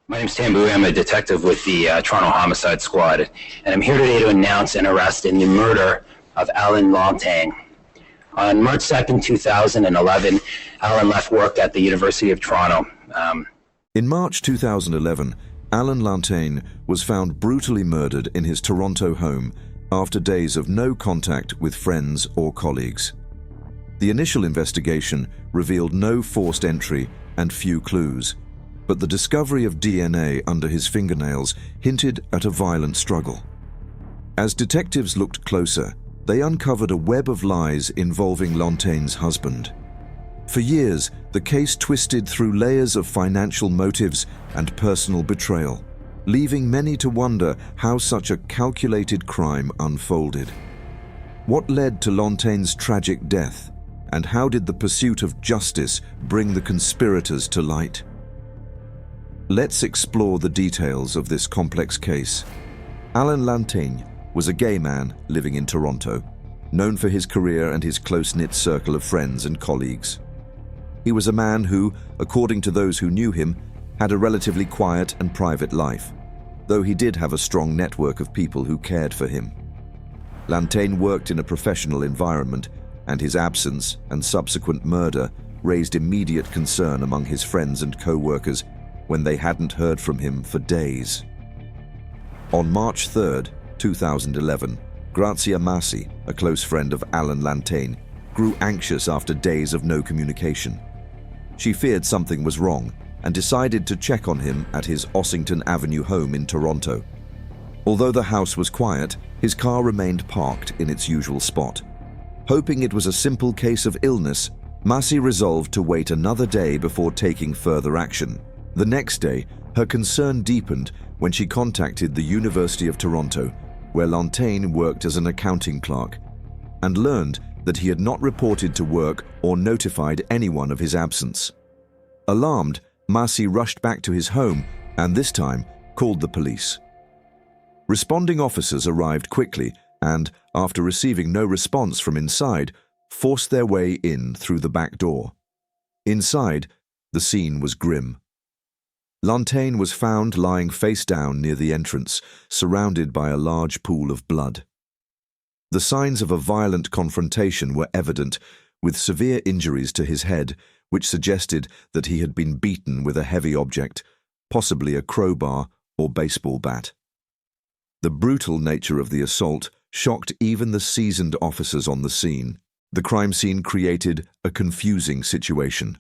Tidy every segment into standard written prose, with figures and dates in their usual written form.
My name's Tambui. I'm a detective with the Toronto Homicide Squad, and I'm here today to announce an arrest in the murder of Allan Lanteigne. On March 2nd, 2011, Allan left work at the University of Toronto. In March 2011, Allan Lanteigne was found brutally murdered in his Toronto home after days of no contact with friends or colleagues. The initial investigation revealed no forced entry and few clues, but the discovery of DNA under his fingernails hinted at a violent struggle. As detectives looked closer, they uncovered a web of lies involving Lanteigne's husband. For years, the case twisted through layers of financial motives and personal betrayal, leaving many to wonder how such a calculated crime unfolded. What led to Lanteigne's tragic death, and how did the pursuit of justice bring the conspirators to light? Let's explore the details of this complex case. Allan Lanteigne was a gay man living in Toronto, known for his career and his close-knit circle of friends and colleagues. He was a man who, according to those who knew him, had a relatively quiet and private life, though he did have a strong network of people who cared for him. Lanteigne worked in a professional environment, and his absence and subsequent murder raised immediate concern among his friends and co-workers when they hadn't heard from him for days. On March 3rd, 2011, Grazia Massi, a close friend of Allan Lanteigne, grew anxious after days of no communication. She feared something was wrong and decided to check on him at his Ossington Avenue home in Toronto. Although the house was quiet, his car remained parked in its usual spot. Hoping it was a simple case of illness, Massi resolved to wait another day before taking further action. The next day, her concern deepened when she contacted the University of Toronto, where Lanteigne worked as an accounting clerk, and learned that he had not reported to work or notified anyone of his absence. Alarmed, Massi rushed back to his home and this time called the police. Responding officers arrived quickly and, after receiving no response from inside, forced their way in through the back door. Inside, the scene was grim. Lanteigne was found lying face down near the entrance, surrounded by a large pool of blood. The signs of a violent confrontation were evident, with severe injuries to his head, which suggested that he had been beaten with a heavy object, possibly a crowbar or baseball bat. The brutal nature of the assault shocked even the seasoned officers on the scene. The crime scene created a confusing situation.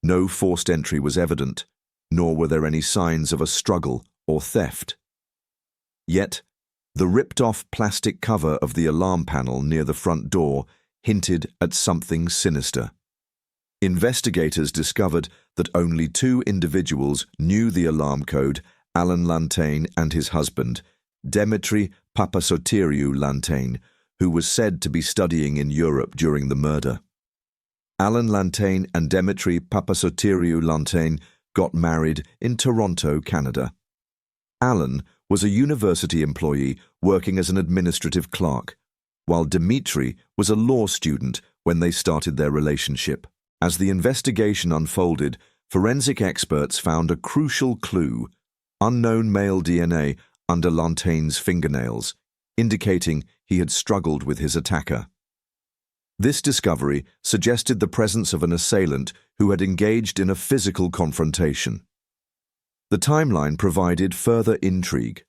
No forced entry was evident, nor were there any signs of a struggle or theft. Yet, the ripped-off plastic cover of the alarm panel near the front door hinted at something sinister. Investigators discovered that only two individuals knew the alarm code: Allan Lanteigne and his husband, Demitry Papasotiriou-Lanteigne, who was said to be studying in Europe during the murder. Allan Lanteigne and Demitry Papasotiriou-Lanteigne got married in Toronto, Canada. Allan was a university employee working as an administrative clerk, while Demitry was a law student when they started their relationship. As the investigation unfolded, forensic experts found a crucial clue: unknown male DNA under Lanteigne's fingernails, indicating he had struggled with his attacker. This discovery suggested the presence of an assailant who had engaged in a physical confrontation. The timeline provided further intrigue.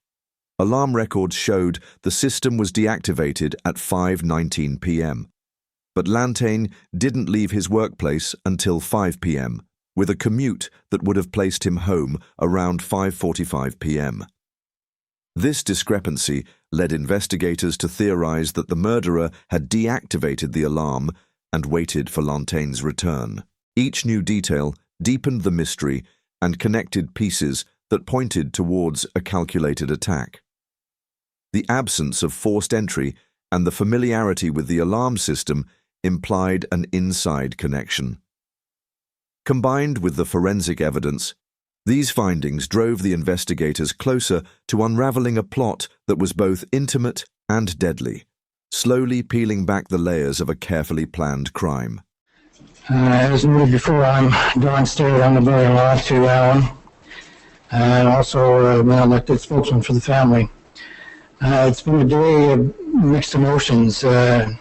Alarm records showed the system was deactivated at 5:19 p.m., but Lanteigne didn't leave his workplace until 5 p.m., with a commute that would have placed him home around 5:45 p.m. This discrepancy led investigators to theorize that the murderer had deactivated the alarm and waited for Lanteigne's return. Each new detail deepened the mystery and connected pieces that pointed towards a calculated attack. The absence of forced entry and the familiarity with the alarm system implied an inside connection. Combined with the forensic evidence, these findings drove the investigators closer to unraveling a plot that was both intimate and deadly, slowly peeling back the layers of a carefully planned crime. As noted before, I'm downstairs on the very lot to Allan. and also been elected spokesman for the family. It's been a day of mixed emotions. On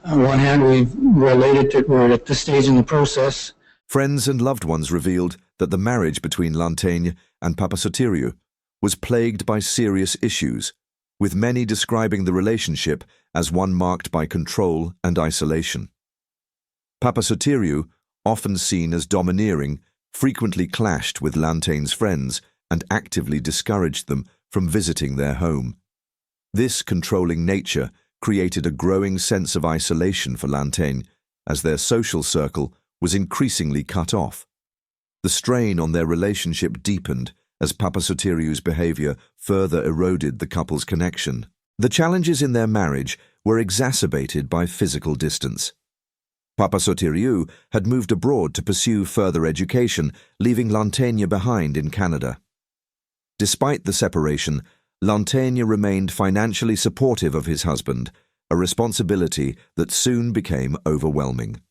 one hand, we're at this stage in the process. Friends and loved ones revealed that the marriage between Lanteigne and Papasotiriou was plagued by serious issues, with many describing the relationship as one marked by control and isolation. Papasotiriou, often seen as domineering, frequently clashed with Lanteigne's friends and actively discouraged them from visiting their home. This controlling nature created a growing sense of isolation for Lanteigne, as their social circle was increasingly cut off. The strain on their relationship deepened as Papasotiriou's behavior further eroded the couple's connection. The challenges in their marriage were exacerbated by physical distance. Papasotiriou had moved abroad to pursue further education, leaving Lanteigne behind in Canada. Despite the separation, Lanteigne remained financially supportive of his husband, a responsibility that soon became overwhelming.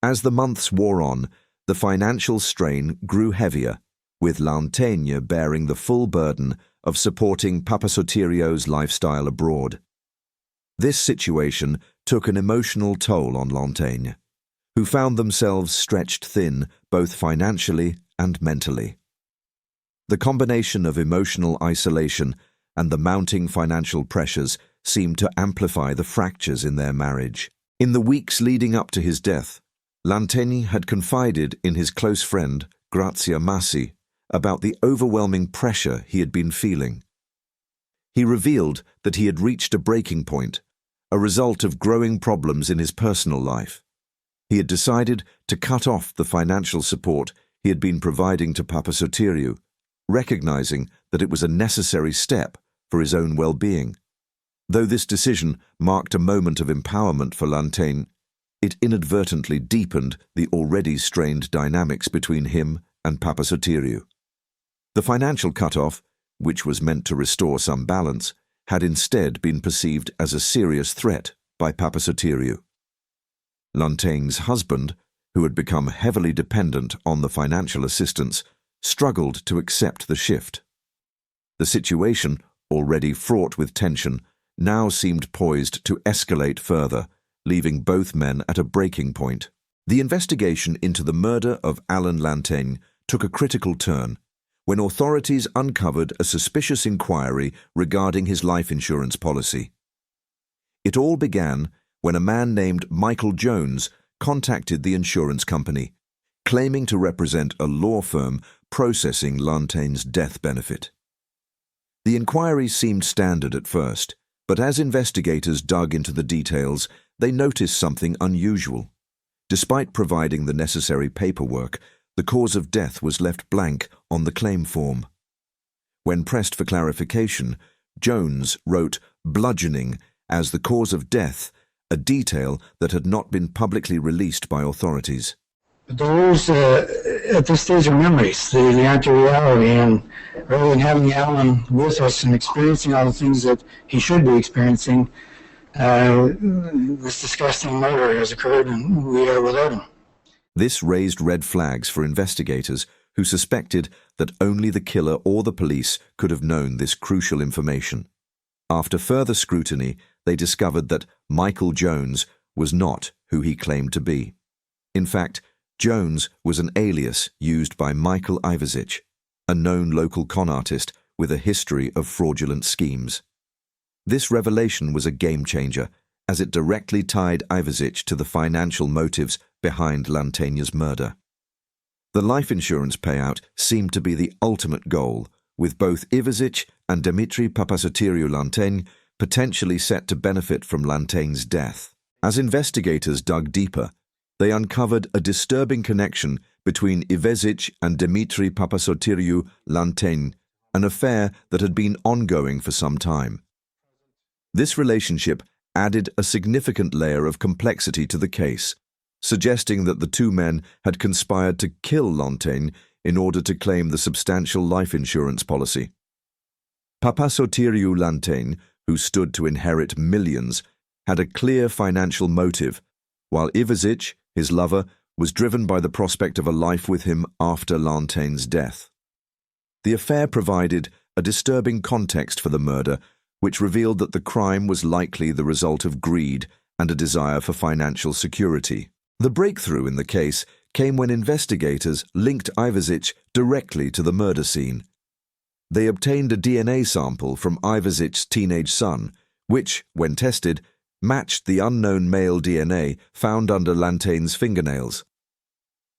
As the months wore on, the financial strain grew heavier, with Lanteigne bearing the full burden of supporting Papasotiriou's lifestyle abroad. This situation took an emotional toll on Lanteigne, who found themselves stretched thin both financially and mentally. The combination of emotional isolation and the mounting financial pressures seemed to amplify the fractures in their marriage. In the weeks leading up to his death, Lanteigne had confided in his close friend, Grazia Massi, about the overwhelming pressure he had been feeling. He revealed that he had reached a breaking point, a result of growing problems in his personal life. He had decided to cut off the financial support he had been providing to Papasotiriou, recognizing that it was a necessary step for his own well-being. Though this decision marked a moment of empowerment for Lanteigne, it inadvertently deepened the already strained dynamics between him and Papasotiriou. The financial cut-off, which was meant to restore some balance, had instead been perceived as a serious threat by Papasotiriou. Lanteigne's husband, who had become heavily dependent on the financial assistance, struggled to accept the shift. The situation, already fraught with tension, now seemed poised to escalate further, leaving both men at a breaking point. The investigation into the murder of Allan Lanteigne took a critical turn when authorities uncovered a suspicious inquiry regarding his life insurance policy. It all began when a man named Michael Jones contacted the insurance company, claiming to represent a law firm processing Lanteigne's death benefit. The inquiry seemed standard at first, but as investigators dug into the details, they noticed something unusual. Despite providing the necessary paperwork, the cause of death was left blank on the claim form. When pressed for clarification, Jones wrote bludgeoning as the cause of death, a detail that had not been publicly released by authorities. But those, at this stage, are memories. They aren't a reality. And rather than having Allan with us and experiencing all the things that he should be experiencing, this disgusting murder has occurred and we are without him. This raised red flags for investigators who suspected that only the killer or the police could have known this crucial information. After further scrutiny, they discovered that Michael Jones was not who he claimed to be. In fact, Jones was an alias used by Michael Ivezic, a known local con artist with a history of fraudulent schemes. This revelation was a game-changer, as it directly tied Ivezic to the financial motives behind Lanteigne's murder. The life insurance payout seemed to be the ultimate goal, with both Ivezic and Demitry Papasotiriou-Lanteigne potentially set to benefit from Lanteigne's death. As investigators dug deeper, they uncovered a disturbing connection between Ivezic and Demitry Papasotiriou-Lanteigne, an affair that had been ongoing for some time. This relationship added a significant layer of complexity to the case, suggesting that the two men had conspired to kill Lanteigne in order to claim the substantial life insurance policy. Papasotiriou-Lanteigne, who stood to inherit millions, had a clear financial motive, while Ivezic, his lover, was driven by the prospect of a life with him after Lanteigne's death. The affair provided a disturbing context for the murder, which revealed that the crime was likely the result of greed and a desire for financial security. The breakthrough in the case came when investigators linked Ivezic directly to the murder scene. They obtained a DNA sample from Ivezic's teenage son, which, when tested, matched the unknown male DNA found under Lanteigne's fingernails.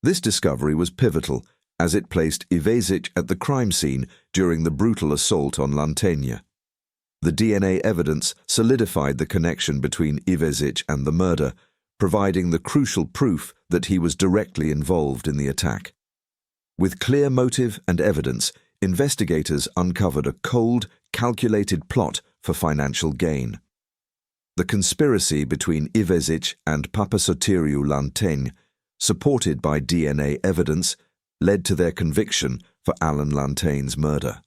This discovery was pivotal, as it placed Ivezic at the crime scene during the brutal assault on Lanteigne. The DNA evidence solidified the connection between Ivezic and the murder, providing the crucial proof that he was directly involved in the attack. With clear motive and evidence, investigators uncovered a cold, calculated plot for financial gain. The conspiracy between Ivezic and Papasotiriou-Lanteigne, supported by DNA evidence, led to their conviction for Allan Lanteigne's murder.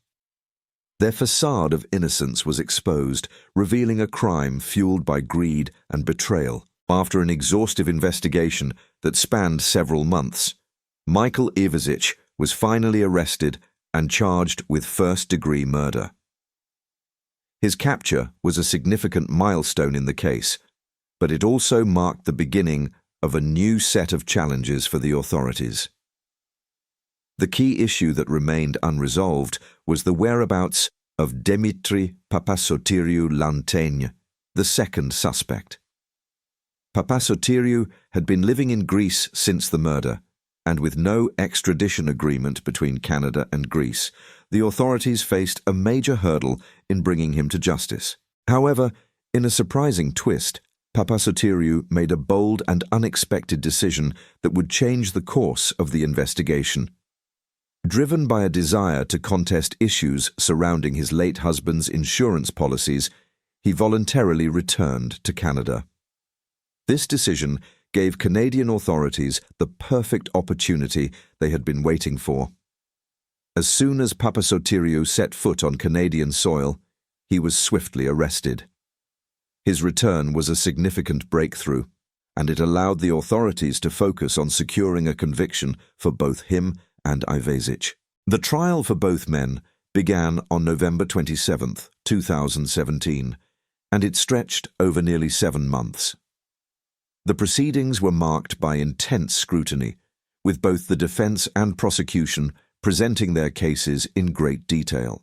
Their facade of innocence was exposed, revealing a crime fueled by greed and betrayal. After an exhaustive investigation that spanned several months, Michael Ivezic was finally arrested and charged with first-degree murder. His capture was a significant milestone in the case, but it also marked the beginning of a new set of challenges for the authorities. The key issue that remained unresolved was the whereabouts of Demitry Papasotiriou-Lanteigne, the second suspect. Papasotiriou had been living in Greece since the murder, and with no extradition agreement between Canada and Greece, the authorities faced a major hurdle in bringing him to justice. However, in a surprising twist, Papasotiriou made a bold and unexpected decision that would change the course of the investigation. Driven by a desire to contest issues surrounding his late husband's insurance policies, he voluntarily returned to Canada. This decision gave Canadian authorities the perfect opportunity they had been waiting for. As soon as Papasotiriou set foot on Canadian soil, he was swiftly arrested. His return was a significant breakthrough, and it allowed the authorities to focus on securing a conviction for both him and Ivezic. The trial for both men began on November 27, 2017, and it stretched over nearly 7 months. The proceedings were marked by intense scrutiny, with both the defense and prosecution presenting their cases in great detail.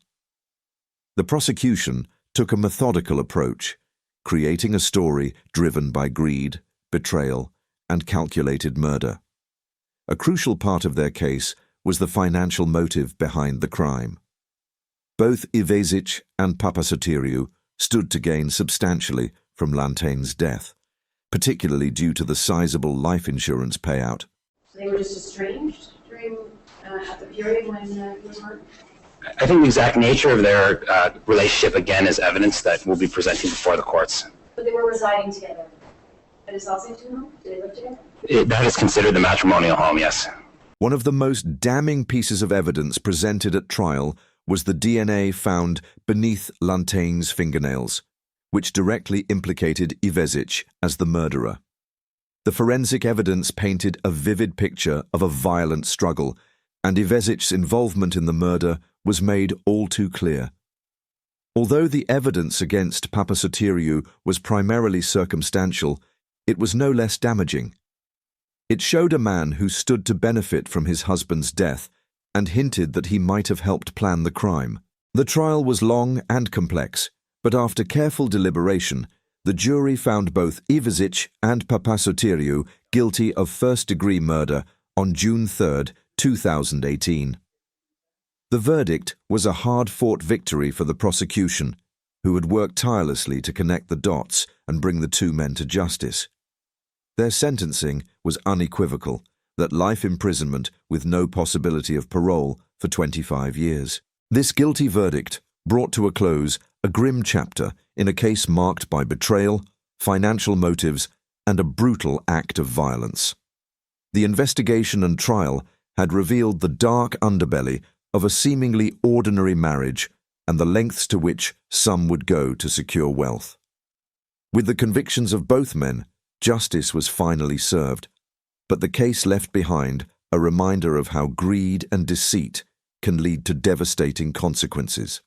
The prosecution took a methodical approach, creating a story driven by greed, betrayal, and calculated murder. A crucial part of their case was the financial motive behind the crime. Both Ivezic and Papasotiriou stood to gain substantially from Lanteigne's death, particularly due to the sizable life insurance payout. So they were just estranged during at the period when he was murdered? I think the exact nature of their relationship, again, is evidence that we'll be presenting before the courts. But they were residing together at his Ossington home? Did they live together? That is considered the matrimonial home, yes. One of the most damning pieces of evidence presented at trial was the DNA found beneath Lanteigne's fingernails, which directly implicated Ivezic as the murderer. The forensic evidence painted a vivid picture of a violent struggle, and Ivezic's involvement in the murder was made all too clear. Although the evidence against Papasotiriou was primarily circumstantial, it was no less damaging. It showed a man who stood to benefit from his husband's death and hinted that he might have helped plan the crime. The trial was long and complex, but after careful deliberation, the jury found both Ivezic and Papasotiriou guilty of first-degree murder on June 3, 2018. The verdict was a hard-fought victory for the prosecution, who had worked tirelessly to connect the dots and bring the two men to justice. Their sentencing was unequivocal, that life imprisonment with no possibility of parole for 25 years. This guilty verdict brought to a close a grim chapter in a case marked by betrayal, financial motives, and a brutal act of violence. The investigation and trial had revealed the dark underbelly of a seemingly ordinary marriage and the lengths to which some would go to secure wealth. With the convictions of both men, justice was finally served, but the case left behind a reminder of how greed and deceit can lead to devastating consequences.